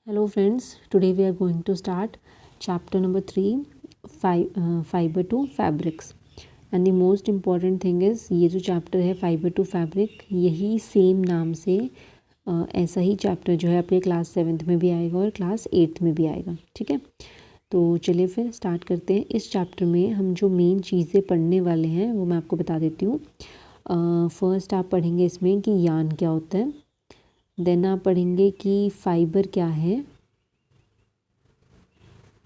Hello friends, today we are going to start chapter number 3 fiber to fabrics. And the most important thing is ये जो chapter है fiber to fabric, यही same नाम से ऐसा ही chapter जो है आपके क्लास 7th में भी आएगा और क्लास 8th में भी आएगा. ठीक है, तो चलिए फिर स्टार्ट करते हैं. इस चैप्टर में हम जो मेन चीज़ें पढ़ने वाले हैं वो मैं आपको बता देती हूँ. फर्स्ट आप पढ़ेंगे इसमें कि यान क्या होता है. देन आप पढ़ेंगे कि फाइबर क्या है.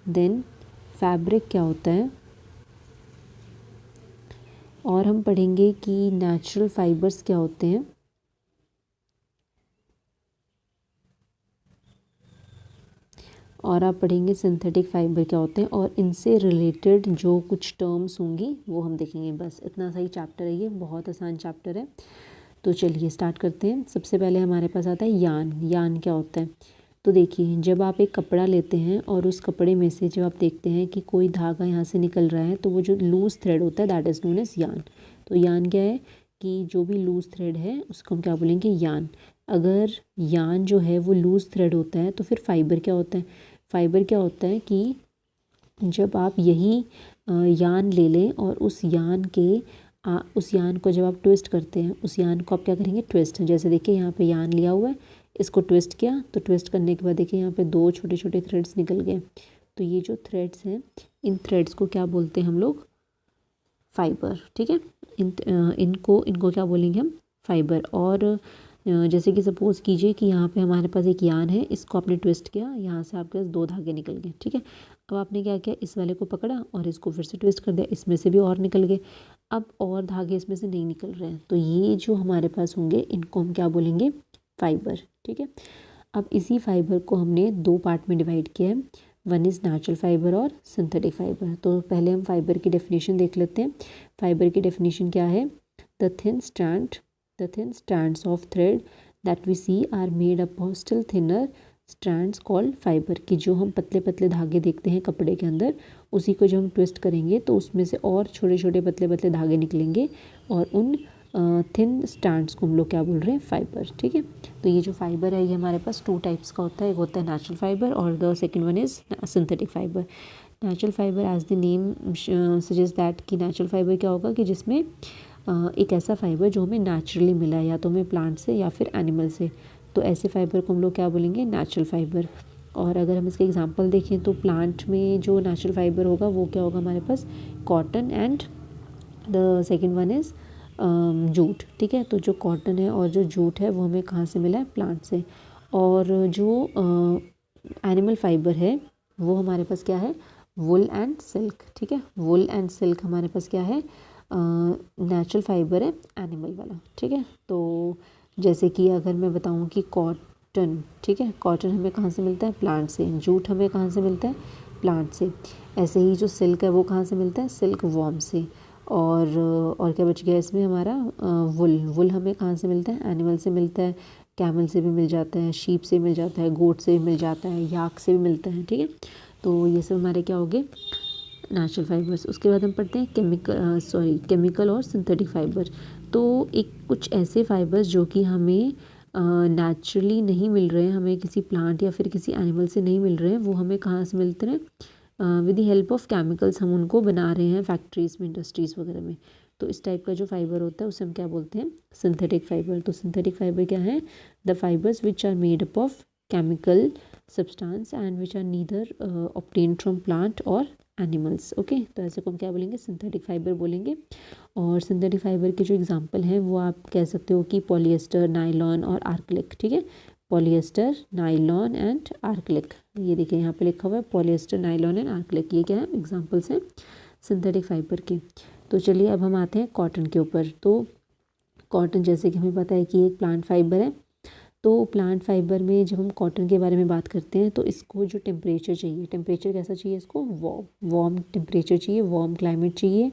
देन फैब्रिक क्या होता है. और हम पढ़ेंगे कि नेचुरल फाइबर्स क्या होते हैं. और आप पढ़ेंगे सिंथेटिक फाइबर क्या होते हैं. और इनसे रिलेटेड जो कुछ टर्म्स होंगी वो हम देखेंगे. बस इतना सही चैप्टर है, ये बहुत आसान चैप्टर है. तो चलिए स्टार्ट करते हैं. सबसे पहले हमारे पास आता है यान. यान क्या होता है. तो देखिए, जब आप एक कपड़ा लेते हैं और उस कपड़े में से जब आप देखते हैं कि कोई धागा यहाँ से निकल रहा है, तो वो जो लूज़ थ्रेड होता है दैट इज़ नोन एज यान. तो यान क्या है कि जो भी लूज़ थ्रेड है उसको हम क्या बोलेंगे, यान. अगर यान जो है वो लूज़ थ्रेड होता है तो फिर फाइबर क्या होता है. फाइबर क्या होता है कि जब आप यही यान ले लें और उस यान को जब आप ट्विस्ट करते हैं, उस यान को आप क्या करेंगे, ट्विस्ट. जैसे देखिए यहाँ पे यान लिया हुआ है, इसको ट्विस्ट किया, तो ट्विस्ट करने के बाद देखिए यहाँ पे दो छोटे छोटे थ्रेड्स निकल गए. तो ये जो थ्रेड्स हैं, इन थ्रेड्स को क्या बोलते हैं हम लोग, फाइबर. ठीक है, इनको क्या बोलेंगे हम, फाइबर. और जैसे कि सपोज़ कीजिए कि यहाँ पे हमारे पास एक यान है, इसको आपने ट्विस्ट किया, यहाँ से आपके पास दो धागे निकल गए. ठीक है, अब आपने क्या किया, इस वाले को पकड़ा और इसको फिर से ट्विस्ट कर दिया, इसमें से भी और निकल गए. अब और धागे इसमें से नहीं निकल रहे हैं, तो ये जो हमारे पास होंगे इनको हम क्या बोलेंगे, फाइबर. ठीक है, अब इसी फाइबर को हमने दो पार्ट में डिवाइड किया है. वन इज़ नेचुरल फाइबर और सिंथेटिक फाइबर. तो पहले हम फाइबर की डेफिनेशन देख लेते हैं. फाइबर की डेफिनेशन क्या है, the thin strands of thread that we see are made up of still thinner strands called fiber. कि जो हम पतले पतले धागे देखते हैं कपड़े के अंदर, उसी को जब हम ट्विस्ट करेंगे तो उसमें से और छोटे छोटे पतले पतले धागे निकलेंगे और उन थिन स्ट्रैंड्स को हम लोग क्या बोल रहे हैं, फाइबर. ठीक है, तो ये जो फाइबर है ये हमारे पास टू टाइप्स का होता है. एक होता है नेचुरल फाइबर और the second one is synthetic fibre. Natural fibre as the name suggest that कि नेचुरल फाइबर क्या होगा कि जिसमें एक ऐसा फाइबर जो हमें नेचुरली मिला है, या तो हमें प्लांट से या फिर एनिमल से. तो ऐसे फाइबर को हम लोग क्या बोलेंगे, नेचुरल फाइबर. और अगर हम इसके एग्जांपल देखें तो प्लांट में जो नेचुरल फाइबर होगा वो क्या होगा हमारे पास, cotton and the second one is jute. ठीक है, तो जो कॉटन है और जो जूट है वो हमें कहाँ से मिला है, प्लांट से. और जो एनिमल फाइबर है वो हमारे पास क्या है, वुल एंड सिल्क. ठीक है, वुल एंड सिल्क हमारे पास क्या है, नेचुरल फाइबर है एनिमल वाला. ठीक है, तो जैसे कि अगर मैं बताऊं कि कॉटन, ठीक है, कॉटन हमें कहाँ से मिलता है, प्लांट से. जूट हमें कहाँ से मिलता है, प्लांट से. ऐसे ही जो सिल्क है वो कहाँ से मिलता है, सिल्क वॉर्म से. और क्या बच गया इसमें हमारा, वुल हमें कहाँ से मिलता है, एनिमल से मिलता है. कैमल से भी मिल जाता है, शीप से मिल जाता है, गोट से भी मिल जाता है, याक से भी मिलता है. ठीक है, तो ये सब हमारे क्या हो गए, नेचुरल फाइबर्स. उसके बाद हम पढ़ते हैं केमिकल और सिंथेटिक फाइबर. तो एक कुछ ऐसे फाइबर्स जो कि हमें नेचुरली नहीं मिल रहे हैं, हमें किसी प्लांट या फिर किसी एनिमल से नहीं मिल रहे हैं, वो हमें कहाँ से मिलते हैं, with the help of chemicals हम उनको बना रहे हैं फैक्ट्रीज़ में, इंडस्ट्रीज़ वगैरह में. तो इस टाइप का जो फाइबर होता है उसे हम क्या बोलते हैं, सिंथेटिक फाइबर. तो सिंथेटिक फाइबर क्या है, the fibres which are made up of chemical substance and which are neither obtained from plant और एनिमल्स. ओके, तो ऐसे को हम क्या बोलेंगे, सिंथेटिक फाइबर बोलेंगे. और सिंथेटिक फाइबर के जो एग्जांपल हैं वो आप कह सकते हो कि पॉलिएस्टर, नायलॉन और आर्कलिक. ठीक है, पॉलिएस्टर, नायलॉन एंड आर्कलिक. ये देखिए यहाँ पे लिखा हुआ है पॉलिएस्टर, नायलॉन एंड आर्कलिक. ये क्या है, एग्जांपल्स हैं सिंथेटिक फाइबर के. तो चलिए अब हम आते हैं कॉटन के ऊपर. तो कॉटन जैसे कि हमें पता है कि एक प्लांट फाइबर है. तो प्लांट फाइबर में जब हम कॉटन के बारे में बात करते हैं तो इसको जो टेम्परेचर चाहिए, टेम्परेचर कैसा चाहिए इसको, वार्म टेम्परेचर चाहिए, वार्म क्लाइमेट चाहिए.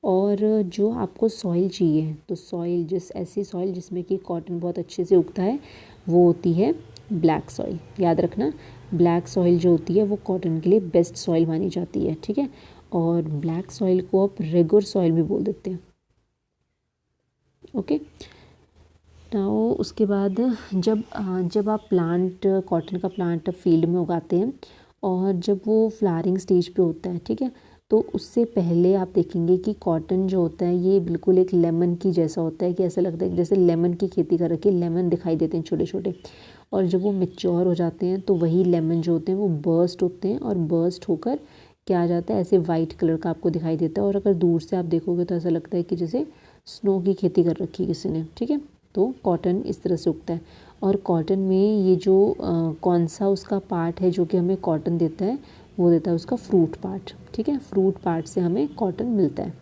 और जो आपको सॉइल चाहिए, तो सॉइल ऐसी सॉइल जिसमें कि कॉटन बहुत अच्छे से उगता है वो होती है ब्लैक सॉइल. याद रखना, ब्लैक सॉइल जो होती है वो कॉटन के लिए बेस्ट सॉइल मानी जाती है. ठीक है, और ब्लैक सॉइल को आप रेगुलर सॉइल भी बोल देते हैं. ओके, नाउ उसके बाद जब आप प्लांट कॉटन का प्लांट फील्ड में उगाते हैं और जब वो फ्लावरिंग स्टेज पे होता है, ठीक है, तो उससे पहले आप देखेंगे कि कॉटन जो होता है ये बिल्कुल एक लेमन की जैसा होता है कि ऐसा लगता है कि जैसे लेमन की खेती कर रखी है, लेमन दिखाई देते हैं छोटे छोटे। और जब वो मैच्योर हो जाते हैं तो वही लेमन जो होते हैं वो बर्स्ट होते हैं और बर्स्ट होकर क्या आ जाता है, ऐसे वाइट कलर का आपको दिखाई देता है। और अगर दूर से आप देखोगे तो ऐसा लगता है कि जैसे स्नो की खेती कर रखी है किसी ने, ठीक है। तो कॉटन इस तरह से उगता है। और कॉटन में ये जो कौन सा उसका पार्ट है जो कि हमें कॉटन देता है, वो देता है उसका फ्रूट पार्ट, ठीक है। फ्रूट पार्ट से हमें कॉटन मिलता है।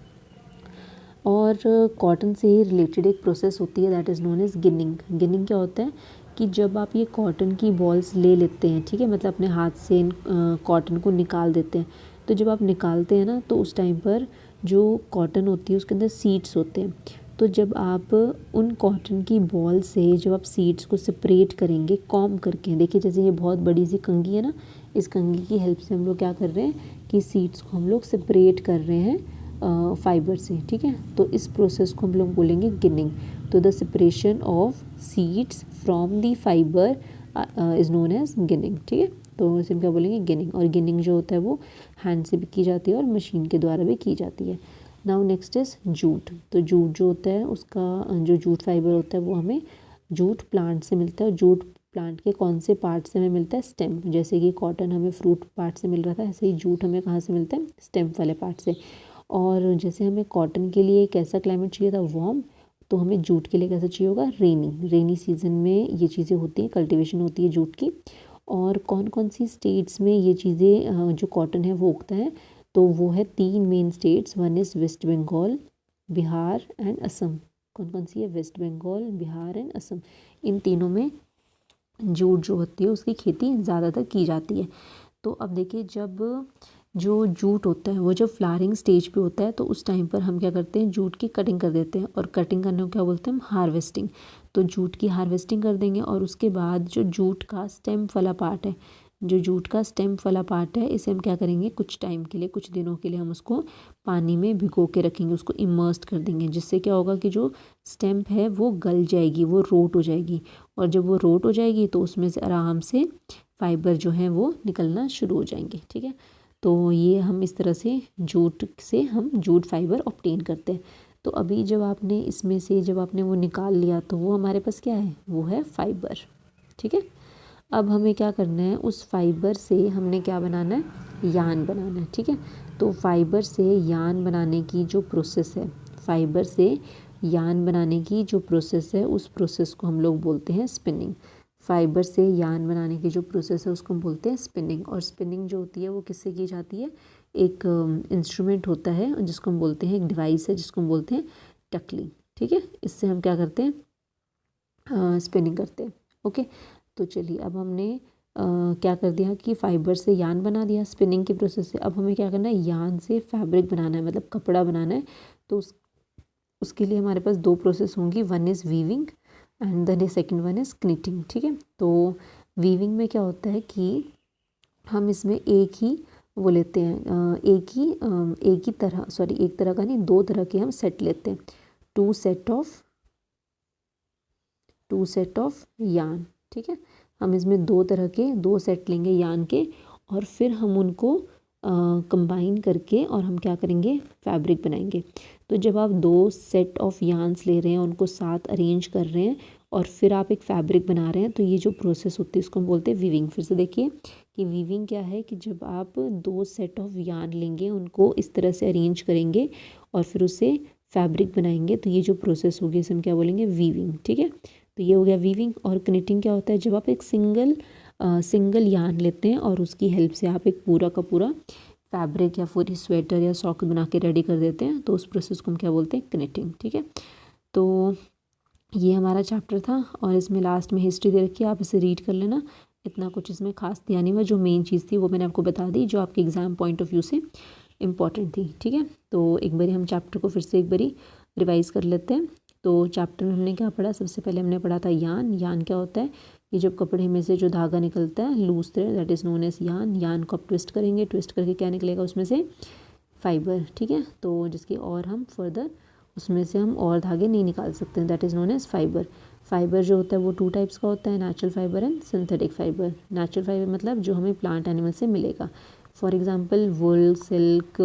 और कॉटन से ही रिलेटेड एक प्रोसेस होती है that is known as ginning. Ginning क्या होता है कि जब आप ये कॉटन की बॉल्स ले लेते हैं, ठीक है, मतलब अपने हाथ से कॉटन को निकाल देते हैं, तो जब आप निकालते हैं ना तो उस टाइम पर जो कॉटन होती है उसके अंदर सीड्स होते हैं। तो जब आप उन कॉटन की बॉल से जब आप सीड्स को सेपरेट करेंगे कॉम्ब करके, देखिए जैसे ये बहुत बड़ी सी कंघी है ना, इस कंघी की हेल्प से हम लोग क्या कर रहे हैं कि सीड्स को हम लोग सेपरेट कर रहे हैं फाइबर से, ठीक है। तो इस प्रोसेस को हम लोग बोलेंगे गिनिंग। तो the separation of seeds from the fibre is known as ginning, ठीक है। तो इसे हम क्या बोलेंगे, गिनिंग। और गिनिंग जो होता है वो हैंड से भी की जाती है और मशीन के द्वारा भी की जाती है। Now next is jute. तो जूट जो होता है उसका जो जूट फाइबर होता है वो हमें जूट प्लांट से मिलता है। जूट प्लांट के कौन से पार्ट से हमें मिलता है, स्टेम। जैसे कि कॉटन हमें फ्रूट पार्ट से मिल रहा था, ऐसे ही जूट हमें कहाँ से मिलता है, स्टेम वाले पार्ट से। और जैसे हमें कॉटन के लिए कैसा क्लाइमेट चाहिए था, वार्म, तो हमें जूट के लिए कैसा चाहिए होगा, रेनी। रेनी सीजन में ये चीज़ें होती हैं, कल्टीवेशन होती है जूट की। और कौन कौन सी स्टेट्स में ये चीज़ें जो कॉटन है वो उगता है, तो वो है 3 main states. One is West Bengal, Bihar and Assam. कौन कौन सी है, वेस्ट बंगाल, बिहार एंड असम। इन तीनों में जूट जो होती है उसकी खेती ज़्यादातर की जाती है। तो अब देखिए जब जो जूट होता है वो जब फ्लावरिंग स्टेज पे होता है तो उस टाइम पर हम क्या करते हैं, जूट की कटिंग कर देते हैं। और कटिंग करने को क्या बोलते हैं हम, हार्वेस्टिंग। तो जूट की हार्वेस्टिंग कर देंगे और उसके बाद जो जूट का स्टेम वाला पार्ट है, जो जूट का स्टेम वाला पार्ट है, इसे हम क्या करेंगे, कुछ टाइम के लिए, कुछ दिनों के लिए हम उसको पानी में भिगो के रखेंगे, उसको इमर्स्ड कर देंगे। जिससे क्या होगा कि जो स्टेम है वो गल जाएगी, वो रोट हो जाएगी। और जब वो रोट हो जाएगी तो उसमें से आराम से फाइबर जो है वो निकलना शुरू हो जाएंगे, ठीक है। तो ये हम इस तरह से जूट से हम जूट फाइबर ऑब्टेन करते हैं। तो अभी जब आपने इसमें से जब आपने वो निकाल लिया तो वो हमारे पास क्या है, वो है फाइबर, ठीक है। अब हमें क्या करना है, उस फाइबर से हमने क्या बनाना है, यान बनाना है, ठीक है। तो फाइबर से यान बनाने की जो प्रोसेस है, फाइबर से यान बनाने की जो प्रोसेस है, उस प्रोसेस को हम लोग बोलते हैं स्पिनिंग। फाइबर से यान बनाने की जो प्रोसेस है उसको हम बोलते हैं स्पिनिंग। और स्पिनिंग जो होती है वो किससे की जाती है, एक इंस्ट्रूमेंट होता है जिसको हम बोलते हैं, एक डिवाइस है जिसको हम बोलते हैं टकली, ठीक है। इससे हम क्या करते हैं, स्पिनिंग करते हैं, ओके। तो चलिए अब हमने क्या कर दिया कि फाइबर से यान बना दिया स्पिनिंग की प्रोसेस से। अब हमें क्या करना है, यान से फैब्रिक बनाना है, मतलब कपड़ा बनाना है। तो उसके लिए हमारे पास 2 प्रोसेस होंगी, one is weaving and then second one is knitting, ठीक है। तो वीविंग में क्या होता है कि हम इसमें एक ही वो लेते हैं, एक ही तरह, सॉरी एक तरह का नहीं, 2 तरह के हम सेट लेते हैं, टू सेट ऑफ यान, ठीक है। हम इसमें 2 तरह के 2 सेट लेंगे यान के, और फिर हम उनको कंबाइन करके और हम क्या करेंगे, फैब्रिक बनाएंगे। तो जब आप 2 सेट ऑफ यान्स ले रहे हैं, उनको साथ अरेंज कर रहे हैं और फिर आप एक फैब्रिक बना रहे हैं, तो ये जो प्रोसेस होती है इसको हम बोलते हैं वीविंग। फिर से देखिए कि वीविंग क्या है, कि जब आप 2 सेट ऑफ यान लेंगे, उनको इस तरह से अरेंज करेंगे और फिर उससे फैब्रिक बनाएंगे, तो ये जो प्रोसेस होगी इसे हम क्या बोलेंगे, वीविंग, ठीक है। तो ये हो गया वीविंग। और कनिटिंग क्या होता है, जब आप एक सिंगल यान लेते हैं और उसकी हेल्प से आप एक पूरा का पूरा फैब्रिक या पूरी स्वेटर या सॉक्स बना के रेडी कर देते हैं, तो उस प्रोसेस को हम क्या बोलते हैं, कनिटिंग, ठीक है। तो ये हमारा चैप्टर था और इसमें लास्ट में हिस्ट्री दे रखी है, आप इसे रीड कर लेना। इतना कुछ इसमें खास ध्यान नहीं हुआ, जो मेन चीज़ थी वो मैंने आपको बता दी, जो आपके एग्ज़ाम पॉइंट ऑफ व्यू से इम्पॉर्टेंट थी, ठीक है। तो एक बारी हम चैप्टर को फिर से एक बारी रिवाइज़ कर लेते हैं। तो चैप्टर में हमने क्या पढ़ा, सबसे पहले हमने पढ़ा था यान। यान क्या होता है, ये जब कपड़े में से जो धागा निकलता है, loose thread, that is known as yarn. Yarn को आप ट्विस्ट करेंगे, ट्विस्ट करके क्या निकलेगा उसमें से, फाइबर, ठीक है। तो जिसकी और हम फर्दर उसमें से हम और धागे नहीं निकाल सकते हैं, that is known as fibre. Fibre जो होता है वो 2 टाइप्स का होता है, natural fibre and synthetic fibre. Natural fibre मतलब जो हमें प्लांट एनिमल से मिलेगा, for example wool, silk,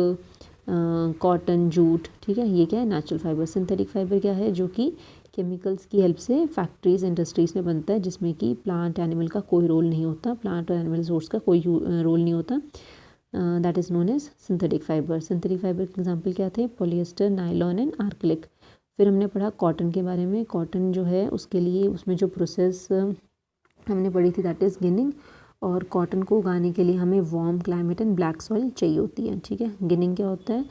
cotton, jute, ठीक है, ये क्या है नेचुरल फाइबर। सिंथेटिक फाइबर क्या है, जो कि केमिकल्स की हेल्प से फैक्ट्रीज इंडस्ट्रीज़ में बनता है, जिसमें कि प्लांट एनिमल का कोई रोल नहीं होता, प्लांट और एनिमल सोर्स का कोई रोल नहीं होता, that is known as synthetic fibre. Synthetic fibre के एग्जांपल क्या थे, पॉलिएस्टर, नायलॉन एंड आर्कलिक। फिर हमने पढ़ा कॉटन के बारे में। कॉटन जो है उसके लिए उसमें जो प्रोसेस हमने पढ़ी थी दैट इज़ गिनिंग, और कॉटन को उगाने के लिए हमें warm climate and black soil चाहिए होती है, ठीक है। गिनिंग क्या होता है,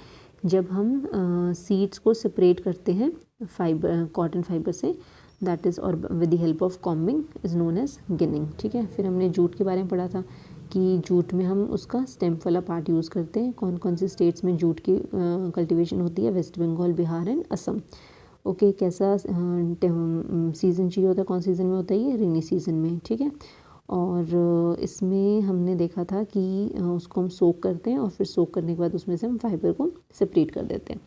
जब हम सीड्स को सेपरेट करते हैं फाइबर, कॉटन फाइबर से, दैट इज़ और with the help of combing is known as ginning, ठीक है। फिर हमने जूट के बारे में पढ़ा था कि जूट में हम उसका स्टेम वाला पार्ट यूज़ करते हैं। कौन कौन से स्टेट्स में जूट की कल्टीवेशन होती है, वेस्ट बंगाल, बिहार एंड असम। ओके, कैसा सीज़न चाहिए होता है, कौन सीज़न में होता है ये, रेनी सीज़न में, ठीक है। और इसमें हमने देखा था कि उसको हम सोक करते हैं और फिर सोक करने के बाद उसमें से हम फाइबर को सेपरेट कर देते हैं।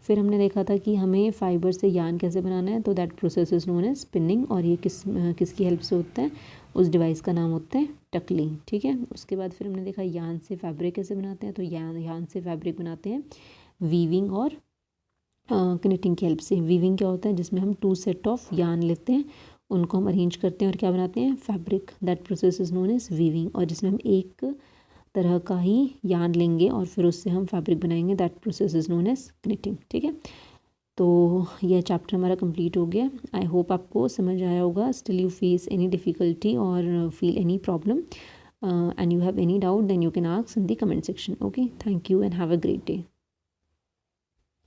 फिर हमने देखा था कि हमें फाइबर से यान कैसे बनाना है, तो that process is known as spinning, और ये किसकी हेल्प से होता है, उस डिवाइस का नाम होता है टकली, ठीक है। उसके बाद फिर हमने देखा यान से फैब्रिक कैसे बनाते हैं, तो यान से फैब्रिक बनाते हैं वीविंग और कनेक्टिंग की हेल्प से। वीविंग क्या होता है, जिसमें हम 2 सेट ऑफ यान लेते हैं, उनको हम अरेंज करते हैं और क्या बनाते हैं, fabric, that process is known as weaving. और जिसमें हम एक तरह का ही यान लेंगे और फिर उससे हम फैब्रिक बनाएंगे, that process is known as connecting, ठीक है। तो यह चैप्टर हमारा कंप्लीट हो गया। आई होप आपको समझ आया होगा। Still you face any difficulty और feel any problem and you have any doubt, then you can ask in the comment section. Okay, thank you and have a great day.